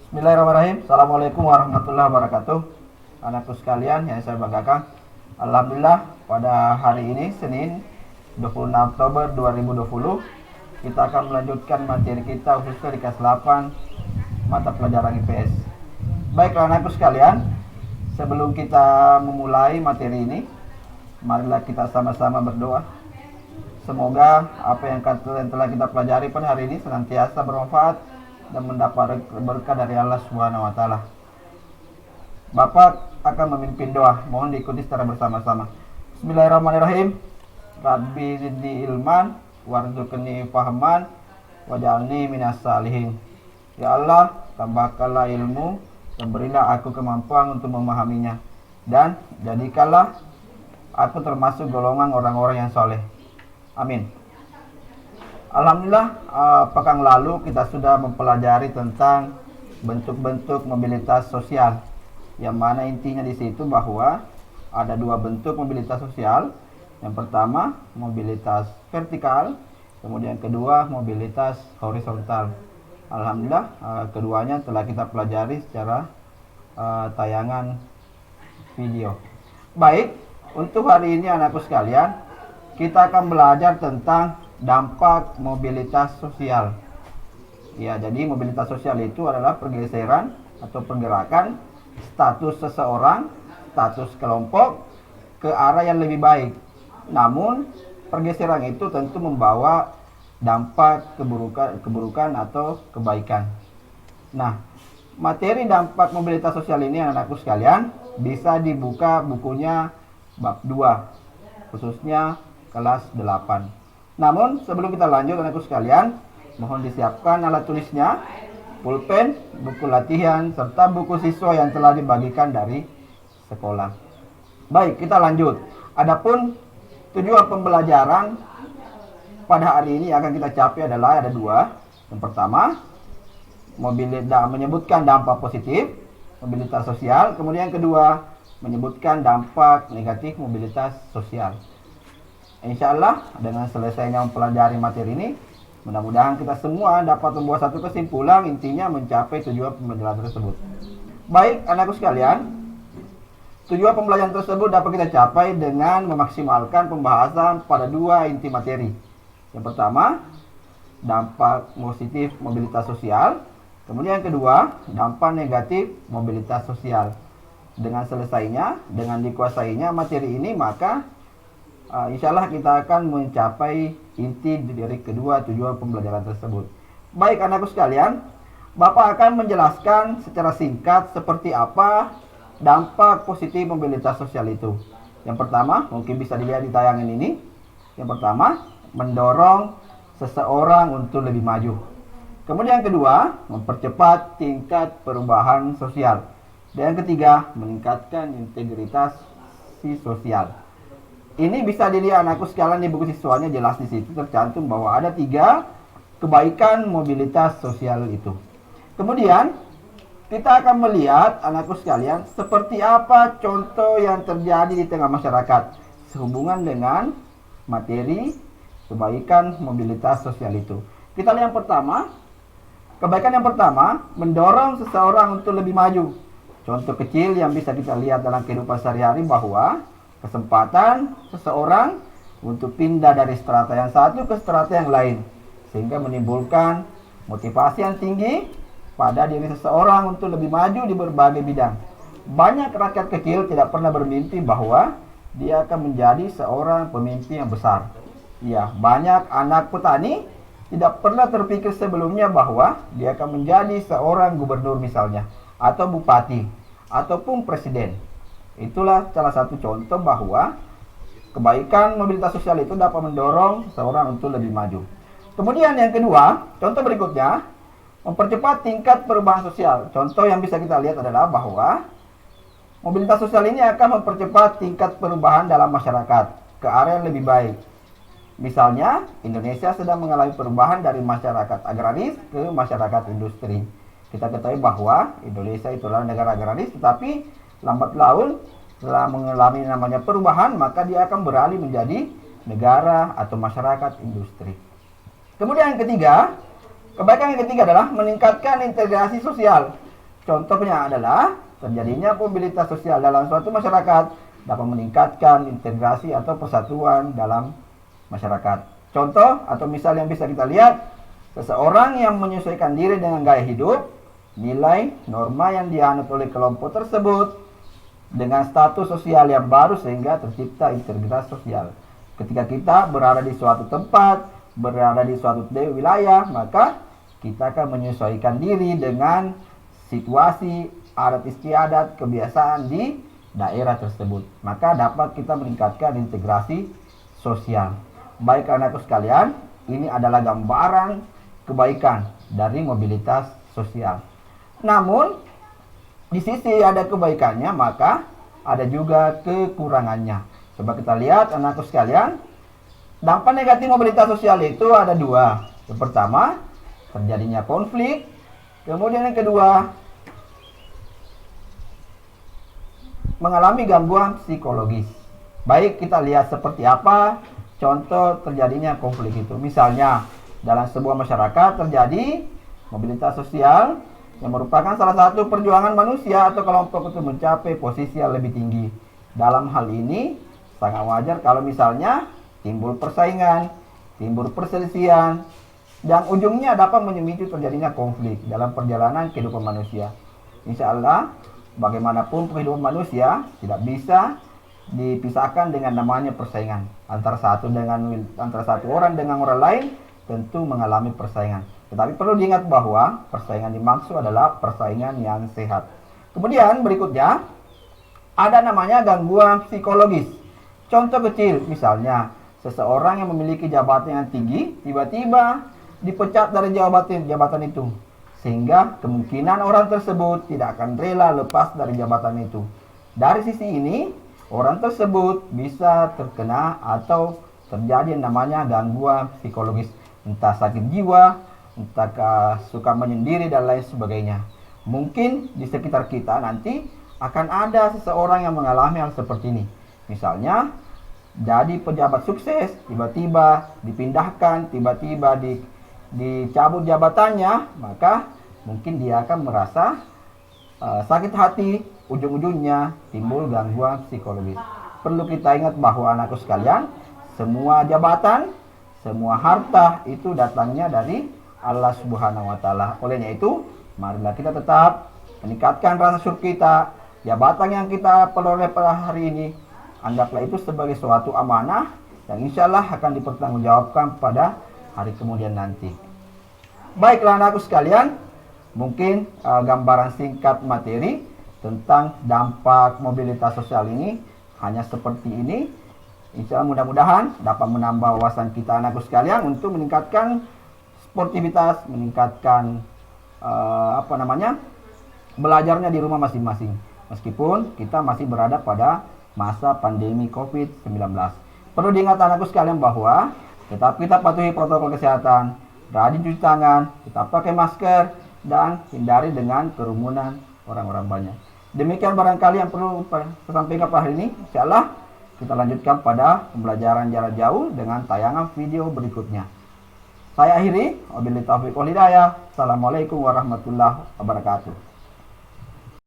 Bismillahirrahmanirrahim. Assalamualaikum warahmatullahi wabarakatuh. Anakku sekalian yang saya banggakan, Alhamdulillah pada hari ini Senin 26 Oktober 2020 kita akan melanjutkan materi kita khususnya di kelas 8 mata pelajaran IPS. Baiklah anakku sekalian, sebelum kita memulai materi ini, marilah kita sama-sama berdoa. Semoga apa yang telah kita pelajari pada hari ini senantiasa bermanfaat dan mendapat berkah dari Allah Subhanahu wa taala. Bapak akan memimpin doa, mohon diikuti secara bersama-sama. Bismillahirrahmanirrahim. Rabbi zidni ilman warzuqni fahman waj'alni minas salihin. Ya Allah, tambahkanlah ilmu dan berilah aku kemampuan untuk memahaminya, dan jadikanlah aku termasuk golongan orang-orang yang soleh. Amin. Alhamdulillah, pekan lalu kita sudah mempelajari tentang bentuk-bentuk mobilitas sosial, yang mana intinya di situ bahwa ada dua bentuk mobilitas sosial. Yang pertama mobilitas vertikal, kemudian kedua mobilitas horizontal. Alhamdulillah, keduanya telah kita pelajari secara tayangan video. Baik, untuk hari ini anakku sekalian, kita akan belajar tentang dampak mobilitas sosial. Ya, jadi mobilitas sosial itu adalah pergeseran atau pergerakan status seseorang, status kelompok ke arah yang lebih baik. Namun, pergeseran itu tentu membawa dampak keburukan atau kebaikan. Nah, materi dampak mobilitas sosial ini anak-anakku sekalian bisa dibuka bukunya bab 2, khususnya kelas 8. Namun sebelum kita lanjut anakku sekalian, mohon disiapkan alat tulisnya, pulpen, buku latihan, serta buku siswa yang telah dibagikan dari sekolah. Baik, kita lanjut. Adapun tujuan pembelajaran pada hari ini akan kita capai adalah ada dua. Yang pertama, menyebutkan dampak positif mobilitas sosial. Kemudian yang kedua, menyebutkan dampak negatif mobilitas sosial. Insya Allah dengan selesainya mempelajari materi ini, mudah-mudahan kita semua dapat membuat satu kesimpulan, intinya mencapai tujuan pembelajaran tersebut. Baik anakku sekalian, tujuan pembelajaran tersebut dapat kita capai dengan memaksimalkan pembahasan pada dua inti materi. Yang pertama, dampak positif mobilitas sosial. Kemudian yang kedua, dampak negatif mobilitas sosial. Dengan selesainya, dengan dikuasainya materi ini, maka insya Allah kita akan mencapai inti dari kedua tujuan pembelajaran tersebut. Baik anakku sekalian, Bapak akan menjelaskan secara singkat seperti apa dampak positif mobilitas sosial itu. Yang pertama, mungkin bisa dilihat di tayangan ini. Yang pertama, mendorong seseorang untuk lebih maju. Kemudian yang kedua, mempercepat tingkat perubahan sosial. Dan yang ketiga, meningkatkan integritas sosial. Ini bisa dilihat anakku sekalian di buku siswanya, jelas di situ tercantum bahwa ada 3 kebaikan mobilitas sosial itu. Kemudian kita akan melihat anakku sekalian seperti apa contoh yang terjadi di tengah masyarakat sehubungan dengan materi kebaikan mobilitas sosial itu. Kita lihat yang pertama, kebaikan yang pertama mendorong seseorang untuk lebih maju. Contoh kecil yang bisa kita lihat dalam kehidupan sehari-hari bahwa kesempatan seseorang untuk pindah dari strata yang satu ke strata yang lain, sehingga menimbulkan motivasi yang tinggi pada diri seseorang untuk lebih maju di berbagai bidang. Banyak rakyat kecil tidak pernah bermimpi bahwa dia akan menjadi seorang pemimpin yang besar. Ya, banyak anak petani tidak pernah terpikir sebelumnya bahwa dia akan menjadi seorang gubernur misalnya, atau bupati, ataupun presiden. Itulah salah satu contoh bahwa kebaikan mobilitas sosial itu dapat mendorong seseorang untuk lebih maju. Kemudian yang kedua, contoh berikutnya, mempercepat tingkat perubahan sosial. Contoh yang bisa kita lihat adalah bahwa mobilitas sosial ini akan mempercepat tingkat perubahan dalam masyarakat ke arah yang lebih baik. Misalnya, Indonesia sedang mengalami perubahan dari masyarakat agraris ke masyarakat industri. Kita ketahui bahwa Indonesia itulah negara agraris, tetapi lambat laun setelah mengalami namanya perubahan, maka dia akan beralih menjadi negara atau masyarakat industri. Kemudian yang ketiga, kebaikan yang ketiga adalah meningkatkan integrasi sosial. Contohnya adalah terjadinya mobilitas sosial dalam suatu masyarakat dapat meningkatkan integrasi atau persatuan dalam masyarakat. Contoh atau misal yang bisa kita lihat, seseorang yang menyesuaikan diri dengan gaya hidup, nilai, norma yang dianut oleh kelompok tersebut dengan status sosial yang baru sehingga tercipta integritas sosial. Ketika kita berada di suatu tempat, berada di suatu wilayah, maka kita akan menyesuaikan diri dengan situasi, adat istiadat, kebiasaan di daerah tersebut. Maka dapat kita meningkatkan integrasi sosial. Baik anakku sekalian, ini adalah gambaran kebaikan dari mobilitas sosial. Namun, di sisi ada kebaikannya, maka ada juga kekurangannya. Coba kita lihat anakku sekalian, dampak negatif mobilitas sosial itu ada dua. Yang pertama, terjadinya konflik. Kemudian yang kedua, mengalami gangguan psikologis. Baik, kita lihat seperti apa contoh terjadinya konflik itu. Misalnya, dalam sebuah masyarakat terjadi mobilitas sosial yang merupakan salah satu perjuangan manusia atau kelompok untuk mencapai posisi yang lebih tinggi. Dalam hal ini, sangat wajar kalau misalnya timbul persaingan, timbul perselisihan, dan ujungnya dapat memicu terjadinya konflik dalam perjalanan kehidupan manusia. Insya Allah, bagaimanapun kehidupan manusia tidak bisa dipisahkan dengan namanya persaingan antara satu orang dengan orang lain, tentu mengalami persaingan. Tetapi perlu diingat bahwa persaingan dimaksud adalah persaingan yang sehat. Kemudian berikutnya ada namanya gangguan psikologis. Contoh kecil, misalnya seseorang yang memiliki jabatan yang tinggi tiba-tiba dipecat dari jabatan itu, sehingga kemungkinan orang tersebut tidak akan rela lepas dari jabatan itu. Dari sisi ini, orang tersebut bisa terkena atau terjadi yang namanya gangguan psikologis, entah sakit jiwa, entah suka menyendiri dan lain sebagainya. Mungkin di sekitar kita nanti akan ada seseorang yang mengalami hal seperti ini. Misalnya, jadi pejabat sukses, tiba-tiba dipindahkan, tiba-tiba dicabut jabatannya, maka mungkin dia akan merasa sakit hati, ujung-ujungnya timbul gangguan psikologis. Perlu kita ingat bahwa anakku sekalian, semua jabatan, semua harta itu datangnya dari Allah Subhanahu wa Ta'ala. Olehnya itu, marilah kita tetap meningkatkan rasa syukur kita. Jabatan yang kita peroleh pada hari ini, anggaplah itu sebagai suatu amanah yang insya Allah akan dipertanggungjawabkan pada hari kemudian nanti. Baiklah anakku sekalian, mungkin gambaran singkat materi tentang dampak mobilitas sosial ini hanya seperti ini. Insya Allah mudah-mudahan dapat menambah wawasan kita anakku sekalian untuk meningkatkan sportivitas, meningkatkan belajarnya di rumah masing-masing. Meskipun kita masih berada pada masa pandemi COVID-19. Perlu diingat anakku sekalian bahwa tetap kita patuhi protokol kesehatan, rajin cuci tangan, tetap pakai masker, dan hindari dengan kerumunan orang-orang banyak. Demikian barangkali yang perlu saya sampaikan pada hari ini. Insyaallah kita lanjutkan pada pembelajaran jarak jauh dengan tayangan video berikutnya. Saya akhiri, wabillahi taufiq wal hidayah. Assalamualaikum warahmatullahi wabarakatuh.